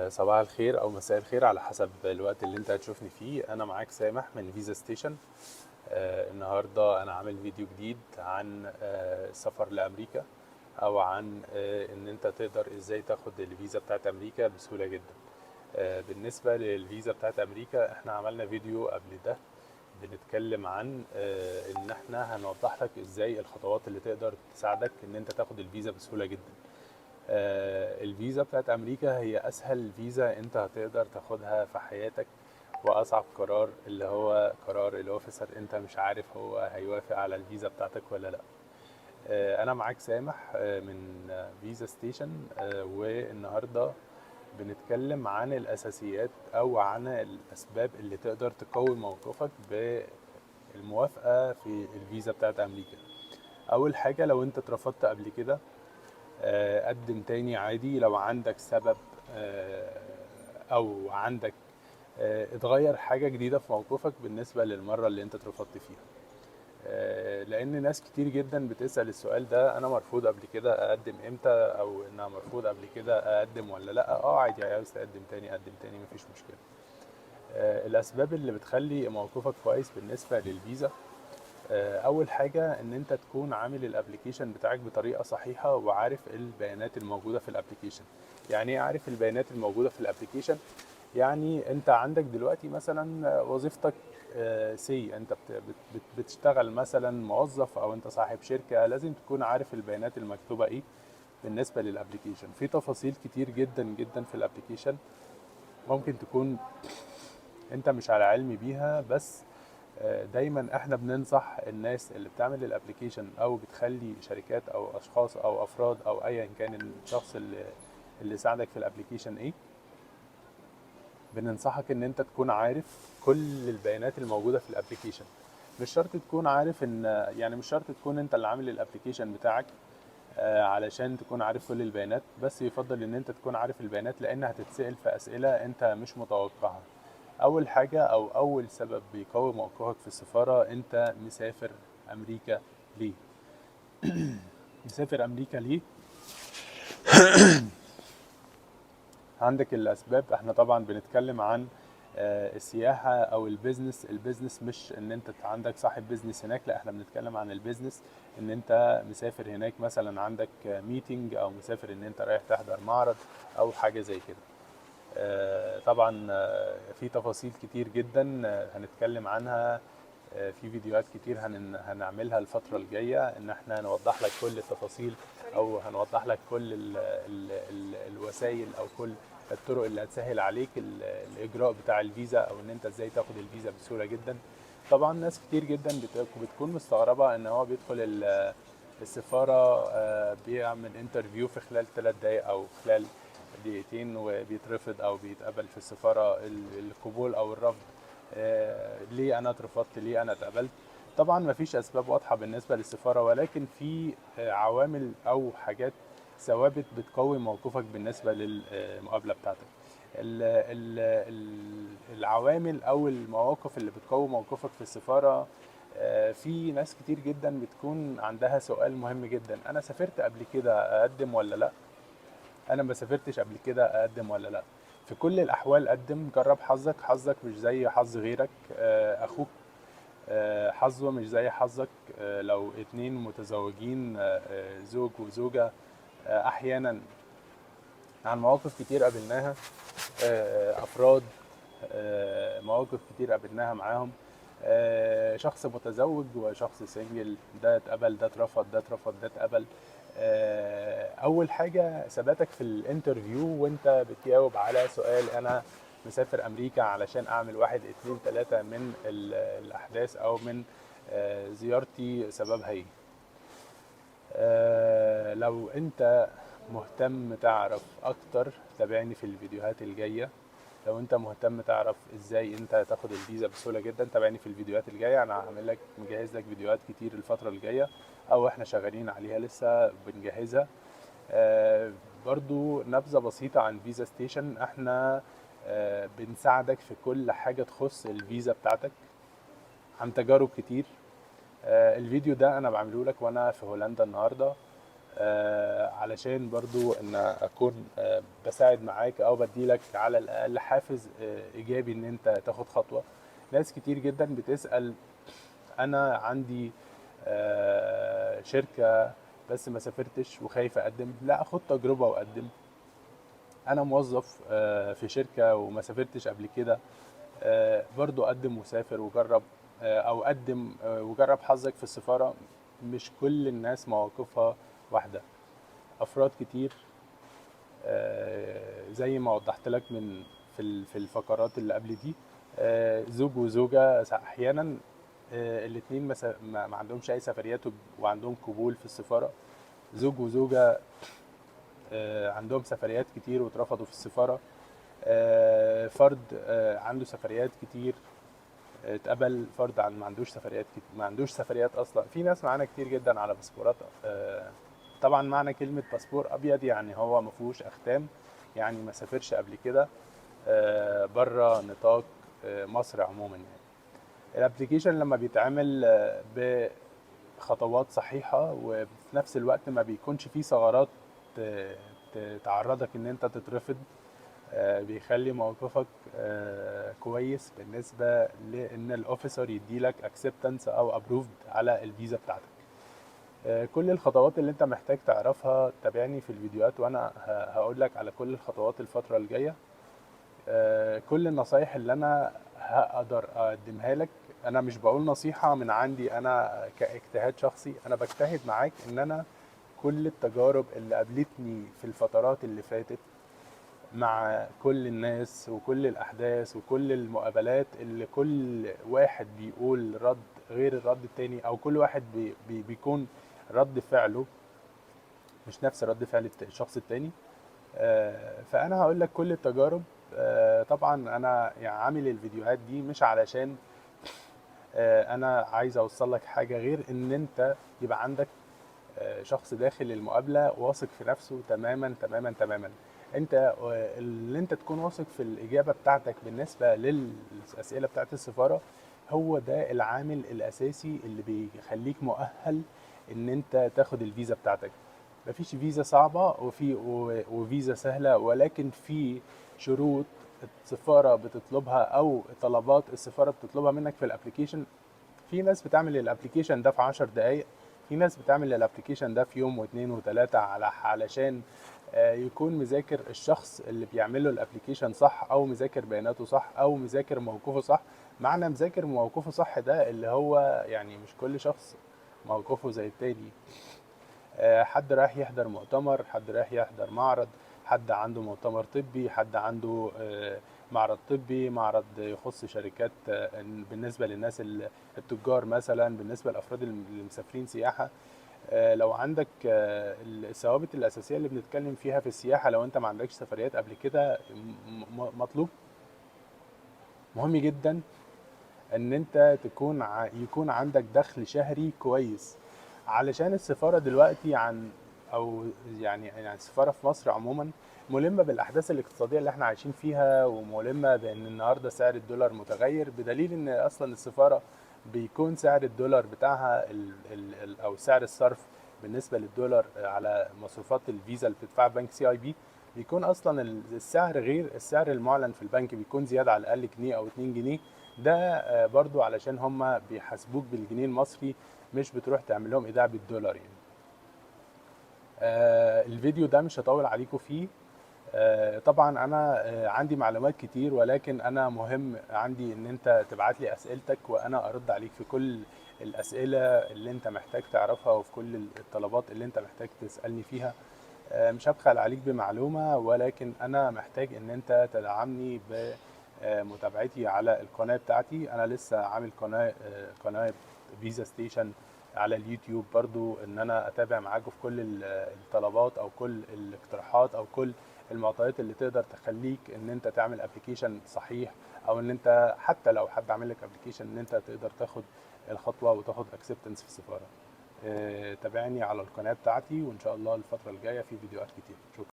صباح الخير او مساء الخير على حسب الوقت اللي انت هتشوفني فيه. انا معاك سامح من فيزا ستيشن. النهارده انا عامل فيديو جديد عن السفر لامريكا، او عن ان انت تقدر ازاي تاخد الفيزا بتاعت امريكا بسهولة جدا. بالنسبة للفيزا بتاعت امريكا احنا عملنا فيديو قبل ده بنتكلم عن ان احنا هنوضح لك ازاي الخطوات اللي تقدر تساعدك ان انت تاخد الفيزا بسهولة جدا. الفيزا بتاعت امريكا هي اسهل فيزا انت هتقدر تاخدها في حياتك، واصعب قرار اللي هو قرار الاوفيسر، انت مش عارف هو هيوافق على الفيزا بتاعتك ولا لا. انا معاك سامح من فيزا ستيشن، والنهارده بنتكلم عن الاساسيات او عن الاسباب اللي تقدر تقوي موقفك بالموافقة في الفيزا بتاعت امريكا. اول حاجة، لو انت اترفضت قبل كده قدم تاني عادي. لو عندك سبب او عندك اتغير حاجة جديدة في موقفك بالنسبة للمرة اللي انت اترفضت فيها. لان ناس كتير جدا بتسأل السؤال ده: انا مرفوض قبل كده، اقدم امتى؟ او انا مرفوض قبل كده، اقدم ولا لا؟ عادي، عاوز تقدم تاني قدم تاني، مفيش مشكلة. الاسباب اللي بتخلي موقفك كويس بالنسبة للفيزا: اول حاجه ان انت تكون عامل الابليكيشن بتاعك بطريقه صحيحه وعارف البيانات الموجوده في الابليكيشن. يعني ايه عارف البيانات الموجوده في الابليكيشن؟ يعني انت عندك دلوقتي مثلا وظيفتك، سي انت بتشتغل مثلا موظف او انت صاحب شركه، لازم تكون عارف البيانات المكتوبه ايه بالنسبه للابليكيشن. في تفاصيل كتير جدا جدا في الابليكيشن ممكن تكون انت مش على علم بيها، بس دايما احنا بننصح الناس اللي بتعمل الابليكيشن او بتخلي شركات او اشخاص او افراد او ايا كان الشخص اللي ساعدك في الابليكيشن ايه، بننصحك ان انت تكون عارف كل البيانات الموجودة في الابليكيشن. مش شرط تكون عارف ان، يعني مش شرط تكون انت اللي عامل الابليكيشن بتاعك علشان تكون عارف كل البيانات، بس يفضل ان انت تكون عارف البيانات لان هتتسأل في اسئلة انت مش متوقعها. اول حاجة او اول سبب بيقوي موقفك في السفارة: انت مسافر امريكا ليه؟ مسافر امريكا ليه؟ عندك الاسباب. احنا طبعا بنتكلم عن السياحة او البيزنس مش ان انت عندك صاحب بيزنس هناك، لا احنا بنتكلم عن البيزنس، ان انت مسافر هناك مثلا عندك ميتنج، او مسافر ان انت رايح تحضر معرض او حاجة زي كده. طبعا في تفاصيل كتير جدا هنتكلم عنها في فيديوهات كتير هنعملها الفترة الجاية، ان احنا نوضح لك كل التفاصيل، او هنوضح لك كل ال الوسائل او كل الطرق اللي هتسهل عليك الاجراء بتاع الفيزا، او ان انت ازاي تاخد الفيزا بسهولة جدا. طبعا ناس كتير جدا بتكون مستغربة ان هو بيدخل السفارة، بيعمل انترفيو في خلال 3 دقايق او خلال دقيقتين وبيترفض او بيتقبل في السفارة. القبول او الرفض، ليه انا اترفضت، ليه انا اتقبلت؟ طبعا مفيش اسباب واضحة بالنسبة للسفارة، ولكن في عوامل او حاجات، ثوابت بتقوي موقفك بالنسبة للمقابلة بتاعتك. العوامل او المواقف اللي بتقوي موقفك في السفارة: في ناس كتير جدا بتكون عندها سؤال مهم جدا: انا سافرت قبل كده، اقدم ولا لا؟ انا ما سافرتش قبل كده، اقدم ولا لا؟ في كل الاحوال قدم، جرب حظك. حظك مش زي حظ غيرك. اخوك حظه مش زي حظك. لو اتنين متزوجين، زوج وزوجة، احيانا عن مواقف كتير قابلناها، افراد، مواقف كتير قابلناها معاهم، شخص متزوج وشخص سنجل، ده اتقبل، ده اترفض، ده اترفض، ده اتقبل. اول حاجة ثباتك في الانترفيو وانت بتجاوب على سؤال: انا مسافر امريكا علشان اعمل واحد اتنين تلاتة من الاحداث او من زيارتي، سببها ايه؟ لو انت مهتم تعرف اكتر تابعني في الفيديوهات الجاية. لو انت مهتم تعرف ازاي انت تاخد الفيزا بسهولة جدا، تابعني في الفيديوهات الجاية. انا هعمل لك، مجهز لك فيديوهات كتير الفترة الجاية، او احنا شغالين عليها لسه بنجهزها. برضو نبذة بسيطة عن فيزا ستيشن: احنا بنساعدك في كل حاجة تخص الفيزا بتاعتك عن تجارب كتير. الفيديو ده انا بعمله لك وانا في هولندا النهارده. علشان برضو ان اكون بساعد معاك او بديلك على الاقل حافز ايجابي ان انت تاخد خطوة. ناس كتير جدا بتسأل: انا عندي شركة بس ما سافرتش وخايف اقدم. لا، خد تجربة وقدم. انا موظف في شركة وما سافرتش قبل كده، برضو قدم وسافر وجرب، او قدم وجرب حظك في السفارة. مش كل الناس مواقفها واحدة. افراد كتير زي ما وضحت لك من في الفقرات اللي قبل دي، زوج وزوجة احيانا الاتنين ما عندهمش اي سفريات وعندهم قبول في السفارة. زوج وزوجة عندهم سفريات كتير واترفضوا في السفارة. فرد عنده سفريات كتير اتقبل. فرد ما عندوش سفريات كتير، ما عندوش سفريات اصلا. في ناس معانا كتير جدا على باسبورات. طبعا معنى كلمة باسبور ابيض يعني هو ما فيهوش اختام، يعني ما سافرش قبل كده بره نطاق مصر عموما. يعني الابليكيشن لما بيتعمل بخطوات صحيحة وفي نفس الوقت ما بيكونش فيه ثغرات تعرضك ان انت تترفض، بيخلي موقفك كويس بالنسبة لان الاوفيسر يديلك اكسبتنس او ابروفد على الفيزا بتاعتك. كل الخطوات اللي انت محتاج تعرفها تابعني في الفيديوهات، وانا هقول لك على كل الخطوات الفترة الجاية. كل النصايح اللي انا هقدر اقدمها لك، انا مش بقول نصيحة من عندي انا كاجتهاد شخصي، انا بجتهد معاك ان انا كل التجارب اللي قابلتني في الفترات اللي فاتت مع كل الناس وكل الأحداث وكل المقابلات اللي كل واحد بيقول رد غير الرد التاني، أو كل واحد بيكون رد فعله مش نفس رد فعل الشخص التاني. فأنا هقول لك كل التجارب. طبعا أنا يعني عامل الفيديوهات دي مش علشان أنا عايز أوصل لك حاجة غير إن أنت يبقى عندك شخص داخل المقابلة واثق في نفسه تماما تماما تماما. انت اللي انت تكون واثق في الإجابة بتاعتك بالنسبة للأسئلة بتاعت السفارة، هو ده العامل الأساسي اللي بيخليك مؤهل ان انت تاخد الفيزا بتاعتك. مفيش فيزا صعبة وفيزا سهلة، ولكن في شروط السفارة بتطلبها او طلبات السفارة بتطلبها منك في الابليكيشن. في ناس بتعمل الابليكيشن ده في 10 دقايق، في ناس بتعمل الابليكيشن ده في يوم واثنين وثلاثة علشان يكون مذاكر الشخص اللي بيعمل له الابليكيشن صح، او مذاكر بياناته صح، او مذاكر موقفه صح. معنى مذاكر موقفه صح ده اللي هو يعني مش كل شخص موقفه زي التاني. حد رايح يحضر مؤتمر، حد رايح يحضر معرض، حد عنده مؤتمر طبي، حد عنده معرض طبي، معرض يخص شركات بالنسبة للناس التجار مثلا، بالنسبة للأفراد اللي مسافرين سياحة. لو عندك الثوابت الأساسية اللي بنتكلم فيها في السياحة، لو أنت ما عندكش سفريات قبل كده، مطلوب مهم جدا ان انت يكون عندك دخل شهري كويس. علشان السفارة دلوقتي او يعني السفارة في مصر عموما ملمة بالاحداث الاقتصادية اللي احنا عايشين فيها، وملمة بان النهاردة سعر الدولار متغير، بدليل ان اصلا السفارة بيكون سعر الدولار بتاعها او سعر الصرف بالنسبة للدولار على مصروفات الفيزا اللي بتدفعها بنك CIB، بيكون اصلا السعر غير السعر المعلن في البنك، بيكون زيادة على الاقل جنيه او 2 جنيه. ده برضو علشان هم بيحاسبوك بالجنيه المصري، مش بتروح تعمل لهم ايداع بالدولار يعني. الفيديو ده مش هطول عليكم فيه. طبعا انا عندي معلومات كتير، ولكن انا مهم عندي ان انت تبعت لي اسئلتك وانا ارد عليك في كل الاسئلة اللي انت محتاج تعرفها، وفي كل الطلبات اللي انت محتاج تسألني فيها. مش هبخل عليك بمعلومة، ولكن أنا محتاج إن أنت تدعمني بمتابعتي على القناة بتاعتي. أنا لسه عامل قناة فيزا ستيشن على اليوتيوب برضو، إن أنا أتابع معاكم في كل الطلبات أو كل الاقتراحات أو كل المعطيات اللي تقدر تخليك إن أنت تعمل ابلكيشن صحيح، أو إن أنت حتى لو حد عامل لك ابلكيشن إن أنت تقدر تاخد الخطوة وتاخد اكسبتنس في السفارة. تابعني على القناة بتاعتي، وإن شاء الله الفترة الجاية في فيديوهات كتير. شكرا.